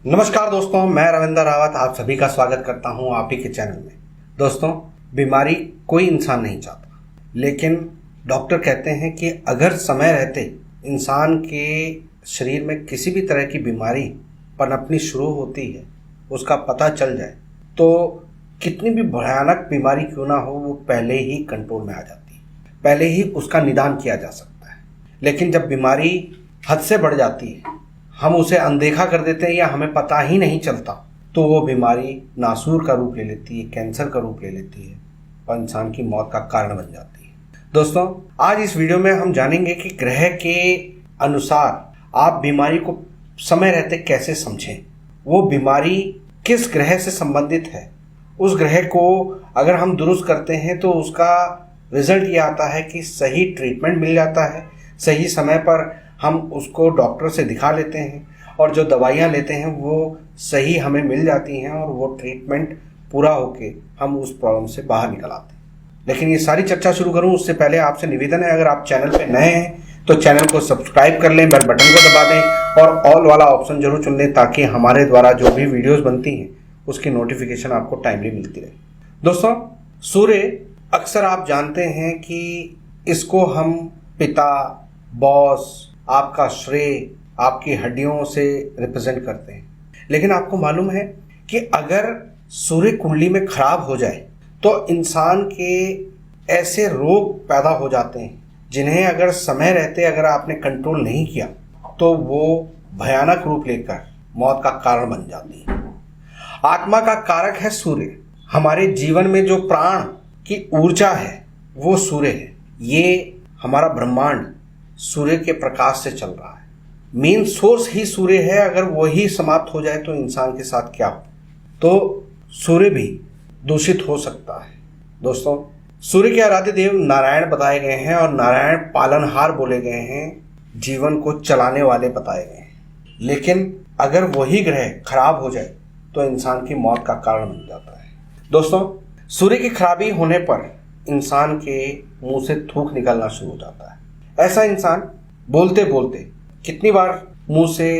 नमस्कार दोस्तों, मैं रविंद्र रावत आप सभी का स्वागत करता हूं आप ही के चैनल में। दोस्तों, बीमारी कोई इंसान नहीं चाहता, लेकिन डॉक्टर कहते हैं कि अगर समय रहते इंसान के शरीर में किसी भी तरह की बीमारी पनपनी शुरू होती है, उसका पता चल जाए तो कितनी भी भयानक बीमारी क्यों ना हो, वो पहले ही कंट्रोल में आ जाती है, पहले ही उसका निदान किया जा सकता है। लेकिन जब बीमारी हद से बढ़ जाती है, हम उसे अनदेखा कर देते हैं या हमें पता ही नहीं चलता, तो वो बीमारी नासूर का रूप ले लेती है, कैंसर का रूप ले लेती है और इंसान की मौत का कारण बन जाती है। दोस्तों, आज इस वीडियो में हम जानेंगे कि ग्रह के अनुसार आप बीमारी को समय रहते कैसे समझें, वो बीमारी किस ग्रह से संबंधित है, उस ग्रह को अगर हम दुरुस्त करते हैं तो उसका रिजल्ट ये आता है कि सही ट्रीटमेंट मिल जाता है, सही समय पर हम उसको डॉक्टर से दिखा लेते हैं और जो दवाइयाँ लेते हैं वो सही हमें मिल जाती हैं और वो ट्रीटमेंट पूरा होके हम उस प्रॉब्लम से बाहर निकल आते हैं। लेकिन ये सारी चर्चा शुरू करूं उससे पहले आपसे निवेदन है, अगर आप चैनल पे नए हैं तो चैनल को सब्सक्राइब कर लें, बेल बटन को दबा दें और ऑल वाला ऑप्शन जरूर चुन लें ताकि हमारे द्वारा जो भी वीडियोज़ बनती हैं उसकी नोटिफिकेशन आपको टाइमली मिलती रहे। दोस्तों, सूर्य अक्सर आप जानते हैं कि इसको हम पिता, बॉस, आपका श्रेय, आपकी हड्डियों से रिप्रेजेंट करते हैं। लेकिन आपको मालूम है कि अगर सूर्य कुंडली में खराब हो जाए तो इंसान के ऐसे रोग पैदा हो जाते हैं जिन्हें अगर समय रहते अगर आपने कंट्रोल नहीं किया तो वो भयानक रूप लेकर मौत का कारण बन जाती है। आत्मा का कारक है सूर्य। हमारे जीवन में जो प्राण की ऊर्जा है वो सूर्य है। ये हमारा ब्रह्मांड सूर्य के प्रकाश से चल रहा है। मेन सोर्स ही सूर्य है। अगर वही समाप्त हो जाए तो इंसान के साथ क्या हो, तो सूर्य भी दूषित हो सकता है। दोस्तों, सूर्य के आराध्य देव नारायण बताए गए हैं और नारायण पालनहार बोले गए हैं, जीवन को चलाने वाले बताए गए हैं। लेकिन अगर वही ग्रह खराब हो जाए तो इंसान की मौत का कारण बन जाता है। दोस्तों, सूर्य की खराबी होने पर इंसान के मुंह से थूक निकलना शुरू हो जाता है। ऐसा इंसान बोलते बोलते कितनी बार मुंह से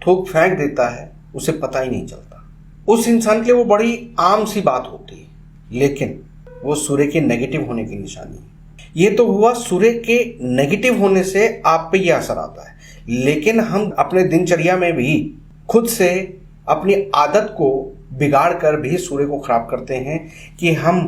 थूक फेंक देता है उसे पता ही नहीं चलता। उस इंसान के लिए वो बड़ी आम सी बात होती है, लेकिन वो सूर्य के नेगेटिव होने की निशानी है। ये तो हुआ सूर्य के नेगेटिव होने से आप पे ये असर आता है, लेकिन हम अपने दिनचर्या में भी खुद से अपनी आदत को बिगाड़ कर भी सूर्य को खराब करते हैं कि हम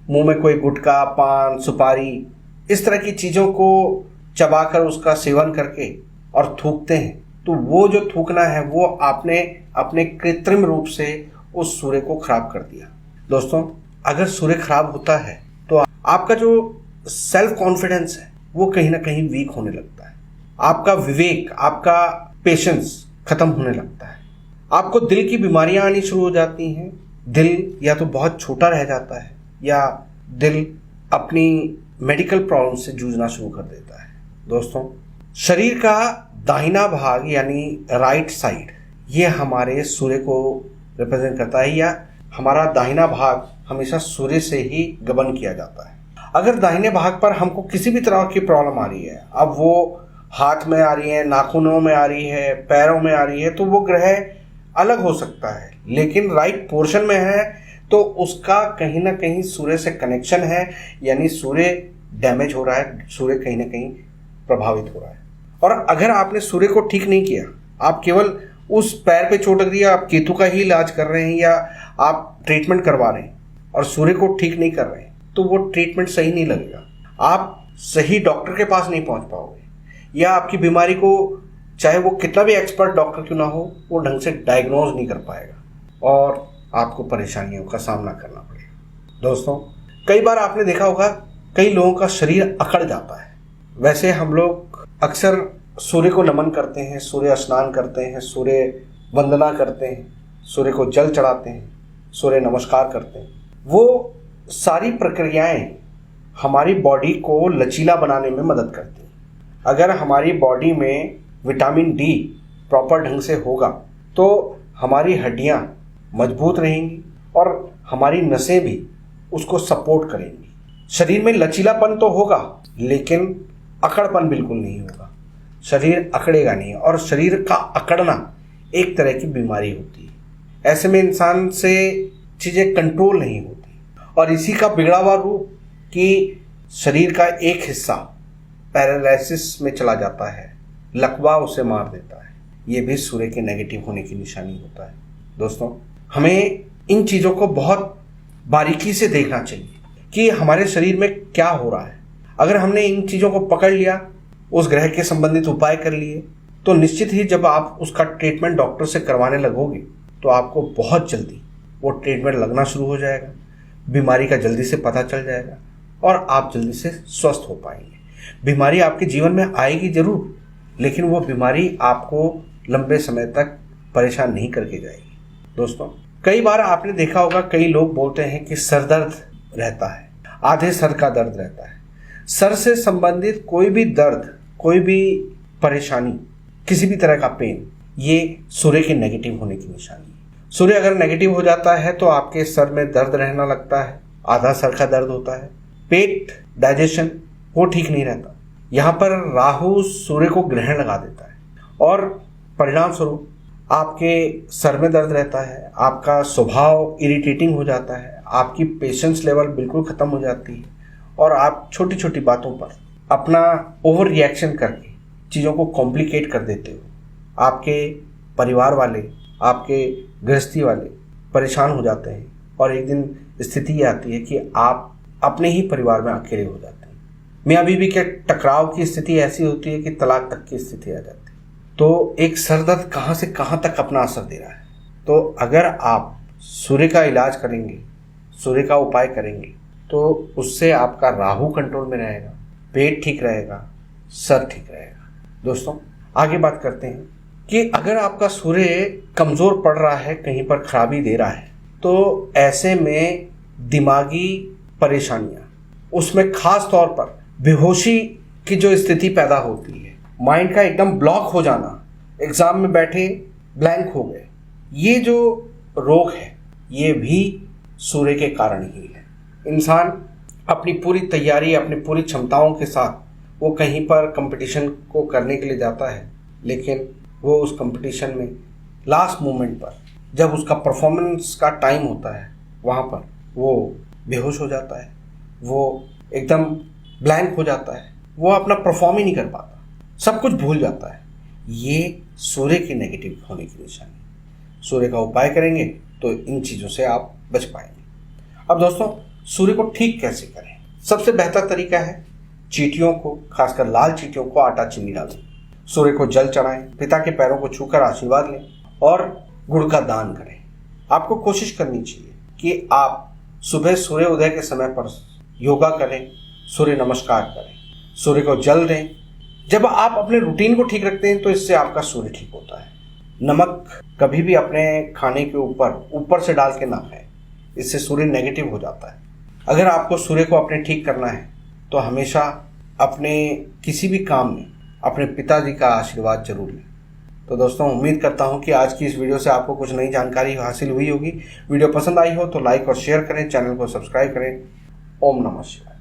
मुंह में कोई गुटखा, पान, सुपारी, इस तरह की चीज़ों को चबाकर उसका सेवन करके और थूकते हैं। तो वो जो थूकना है वो आपने अपने कृत्रिम रूप से उस सूर्य को खराब कर दिया। दोस्तों, अगर सूर्य खराब होता है तो आपका जो सेल्फ कॉन्फिडेंस है वो कहीं ना कहीं वीक होने लगता है। आपका विवेक, आपका पेशेंस खत्म होने लगता है। आपको दिल की बीमारियां आनी शुरू हो जाती हैं। दिल या तो बहुत छोटा रह जाता है या दिल अपनी मेडिकल प्रॉब्लम से जूझना शुरू कर देता है। दोस्तों, शरीर का दाहिना भाग यानी राइट साइड ये हमारे सूर्य को रिप्रेजेंट करता है, या हमारा दाहिना भाग हमेशा सूर्य से ही गबन किया जाता है। अगर दाहिने भाग पर हमको किसी भी तरह की प्रॉब्लम आ रही है, अब वो हाथ में आ रही है, नाखूनों में आ रही है, पैरों में आ रही है, तो वो ग्रह अलग हो सकता है। लेकिन राइट पोर्शन में है तो उसका कहीं ना कहीं सूर्य से कनेक्शन है, यानी सूर्य डैमेज हो रहा है, सूर्य कहीं ना कहीं प्रभावित हो रहा है। और अगर आपने सूर्य को ठीक नहीं किया, आप केवल उस पैर पे चोट लग रही है, आप केतु का ही इलाज कर रहे हैं या आप ट्रीटमेंट करवा रहे हैं और सूर्य को ठीक नहीं कर रहे हैं, तो वो ट्रीटमेंट सही नहीं लगेगा। आप सही डॉक्टर के पास नहीं पहुंच पाओगे, या आपकी बीमारी को चाहे वो कितना भी एक्सपर्ट डॉक्टर क्यों ना हो, वो ढंग से डायग्नोज नहीं कर पाएगा और आपको परेशानियों का सामना करना पड़ेगा। दोस्तों, कई बार आपने देखा होगा कई लोगों का शरीर अकड़ जाता है। वैसे हम लोग अक्सर सूर्य को नमन करते हैं, सूर्य स्नान करते हैं, सूर्य वंदना करते हैं, सूर्य को जल चढ़ाते हैं, सूर्य नमस्कार करते हैं। वो सारी प्रक्रियाएं हमारी बॉडी को लचीला बनाने में मदद करती हैं। अगर हमारी बॉडी में विटामिन डी प्रॉपर ढंग से होगा तो हमारी हड्डियां मजबूत रहेंगी और हमारी नसें भी उसको सपोर्ट करेंगी। शरीर में लचीलापन तो होगा लेकिन अकड़पन बिल्कुल नहीं होगा। शरीर अकड़ेगा नहीं, और शरीर का अकड़ना एक तरह की बीमारी होती है। ऐसे में इंसान से चीज़ें कंट्रोल नहीं होती और इसी का बिगड़ा हुआ रूप कि शरीर का एक हिस्सा पैरालिसिस में चला जाता है, लकवा उसे मार देता है। ये भी सूर्य के नेगेटिव होने की निशानी होता है। दोस्तों, हमें इन चीज़ों को बहुत बारीकी से देखना चाहिए कि हमारे शरीर में क्या हो रहा है। अगर हमने इन चीज़ों को पकड़ लिया, उस ग्रह के संबंधित उपाय कर लिए, तो निश्चित ही जब आप उसका ट्रीटमेंट डॉक्टर से करवाने लगोगे तो आपको बहुत जल्दी वो ट्रीटमेंट लगना शुरू हो जाएगा, बीमारी का जल्दी से पता चल जाएगा और आप जल्दी से स्वस्थ हो पाएंगे। बीमारी आपके जीवन में आएगी जरूर, लेकिन वो बीमारी आपको लंबे समय तक परेशान नहीं करके जाएगी। दोस्तों, कई बार आपने देखा होगा, कई लोग बोलते हैं कि सर दर्द रहता है, आधे सर का दर्द रहता है। सर से संबंधित कोई भी दर्द, कोई भी परेशानी, किसी भी तरह का पेन, ये सूर्य के नेगेटिव होने की निशानी है। सूर्य अगर नेगेटिव हो जाता है तो आपके सर में दर्द रहना लगता है, आधा सर का दर्द होता है, पेट, डाइजेशन वो ठीक नहीं रहता। यहाँ पर राहु सूर्य को ग्रहण लगा देता है और परिणाम स्वरूप आपके सर में दर्द रहता है, आपका स्वभाव इरिटेटिंग हो जाता है, आपकी पेशेंस लेवल बिल्कुल ख़त्म हो जाती है और आप छोटी छोटी बातों पर अपना ओवर रिएक्शन करके चीज़ों को कॉम्प्लिकेट कर देते हो। आपके परिवार वाले, आपके गृहस्थी वाले परेशान हो जाते हैं और एक दिन स्थिति ये आती है कि आप अपने ही परिवार में अकेले हो जाते हैं। मियाँ बीवी के टकराव की स्थिति ऐसी होती है कि तलाक तक की स्थिति आ जाती है। तो एक सर दर्द कहाँ से कहाँ तक अपना असर दे रहा है। तो अगर आप सूर्य का इलाज करेंगे, सूर्य का उपाय करेंगे, तो उससे आपका राहु कंट्रोल में रहेगा, पेट ठीक रहेगा, सर ठीक रहेगा। दोस्तों, आगे बात करते हैं कि अगर आपका सूर्य कमज़ोर पड़ रहा है, कहीं पर खराबी दे रहा है, तो ऐसे में दिमागी परेशानियाँ, उसमें खास तौर पर बेहोशी की जो स्थिति पैदा होती है, माइंड का एकदम ब्लॉक हो जाना, एग्ज़ाम में बैठे ब्लैंक हो गए, ये जो रोग है ये भी सूर्य के कारण ही है। इंसान अपनी पूरी तैयारी, अपनी पूरी क्षमताओं के साथ वो कहीं पर कंपटीशन को करने के लिए जाता है, लेकिन वो उस कंपटीशन में लास्ट मोमेंट पर जब उसका परफॉर्मेंस का टाइम होता है, वहाँ पर वो बेहोश हो जाता है, वो एकदम ब्लैंक हो जाता है, वो अपना परफॉर्म ही नहीं कर पाता, सब कुछ भूल जाता है। ये सूर्य के नेगेटिव होने की निशानी। सूर्य का उपाय करेंगे तो इन चीज़ों से आप बच पाएंगे। अब दोस्तों, सूर्य को ठीक कैसे करें? सबसे बेहतर तरीका है चींटियों को, खासकर लाल चींटियों को आटा चीनी डालें, सूर्य को जल चढ़ाएं, पिता के पैरों को छूकर आशीर्वाद लें और गुड़ का दान करें। आपको कोशिश करनी चाहिए कि आप सुबह सूर्य उदय के समय पर योगा करें, सूर्य नमस्कार करें, सूर्य को जल दें। जब आप अपने रूटीन को ठीक रखते हैं तो इससे आपका सूर्य ठीक होता है। नमक कभी भी अपने खाने के ऊपर से डाल के ना खाएं, इससे सूर्य नेगेटिव हो जाता है। अगर आपको सूर्य को अपने ठीक करना है तो हमेशा अपने किसी भी काम में अपने पिताजी का आशीर्वाद जरूर लें। तो दोस्तों, उम्मीद करता हूं कि आज की इस वीडियो से आपको कुछ नई जानकारी हासिल हुई होगी। वीडियो पसंद आई हो तो लाइक और शेयर करें, चैनल को सब्सक्राइब करें। ओम नमः शिवाय।